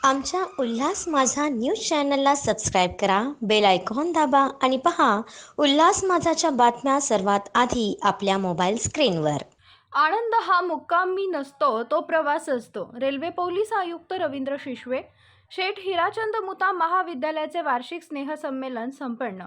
आमच्या उल्हास माझा न्यूज चॅनलला सबस्क्राईब करा, बेल आयकॉन दाबा आणि पहा उल्हास माझाच्या बातम्या सर्वात आधी आपल्या मोबाईल स्क्रीनवर. आनंद हा मुक्कामी नसतो, तो प्रवास असतो. रेल्वे पोलीस आयुक्त रवींद्र शिशवे. शेठ हिराचंद मुता महाविद्यालयाचे वार्षिक स्नेहसंमेलन संपन्न.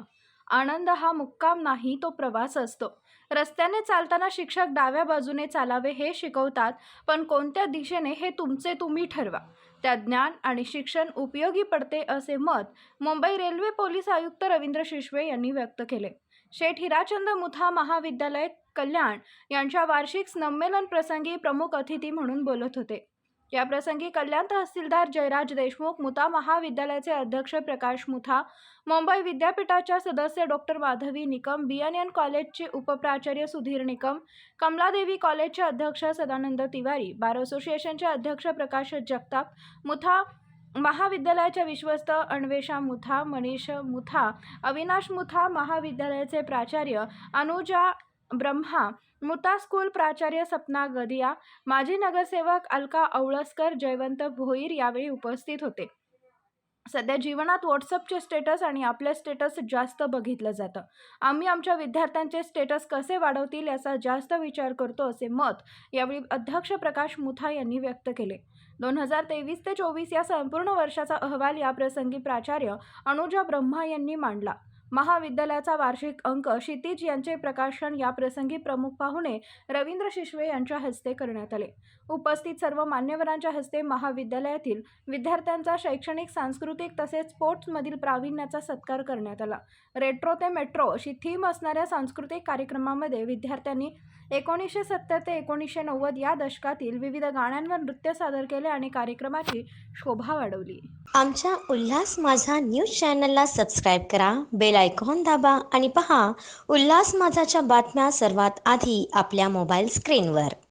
आनंद हा मुक्काम नाही, तो प्रवास असतो. रस्त्याने चालताना शिक्षक डाव्या बाजूने चालावे हे शिकवतात, पण कोणत्या दिशेने हे तुमचे तुम्ही ठरवा. त्यात ज्ञान आणि शिक्षण उपयोगी पडते असे मत मुंबई रेल्वे पोलीस आयुक्त रवींद्र शिशवे यांनी व्यक्त केले. शेठ हिराचंद मुथा महाविद्यालय कल्याण यांच्या वार्षिक संमेलन प्रसंगी प्रमुख अतिथी म्हणून बोलत होते. या प्रसंगी कल्याण तहसीलदार जयराज देशमुख, मुथा महाविद्यालयाचे अध्यक्ष प्रकाश मुथा, मुंबई विद्यापीठाच्या सदस्य डॉक्टर माधवी निकम, बीएनएन कॉलेजचे उपप्राचार्य सुधीर निकम, कमलादेवी कॉलेजचे अध्यक्ष सदानंद तिवारी, बार असोसिएशनचे अध्यक्ष प्रकाश जगताप, मुथा महाविद्यालयाच्या विश्वस्त अन्वेषा मुथा, मनीष मुथा, अविनाश मुथा, महाविद्यालयाचे प्राचार्य अनुजा ब्रह्मा, मुता स्कूल प्राचार्य सपना गदिया, माजी नगरसेवक अलका औळसकर, जयवंत भोईर यावेळी उपस्थित होते. सध्या जीवनात व्हॉट्सअपचे स्टेटस आणि आपले स्टेटस जास्त बघितलं जातं. आम्ही आमच्या विद्यार्थ्यांचे स्टेटस कसे वाढवतील याचा जास्त विचार करतो असे मत यावेळी अध्यक्ष प्रकाश मुथा यांनी व्यक्त केले. 2023 ते 24 या संपूर्ण वर्षाचा अहवाल याप्रसंगी प्राचार्य अनुजा ब्रह्मा यांनी मांडला. महाविद्यालयाचा वार्षिक अंक क्षितिज यांचे प्रकाशन याप्रसंगी प्रमुख पाहुणे रवींद्र शिशवे यांच्या हस्ते करण्यात आले. उपस्थित सर्व मान्यवरांच्या हस्ते महाविद्यालयातील विद्यार्थ्यांचा शैक्षणिक, सांस्कृतिक तसेच स्पोर्ट्समधील प्रावीण्याचा सत्कार करण्यात आला. रेट्रो ते मेट्रो अशी थीम असणाऱ्या सांस्कृतिक कार्यक्रमामध्ये विद्यार्थ्यांनी 1970 ते 1990 या दशकातील विविध गाण्यांवर नृत्य सादर केले आणि कार्यक्रमाची शोभा वाढवली. आमच्या उल्हास माझा न्यूज चॅनलला सबस्क्राईब करा, बेल आयकॉन दाबा आणि पहा उल्हास माझाच्या बातम्या सर्वात आधी आपल्या मोबाईल स्क्रीनवर.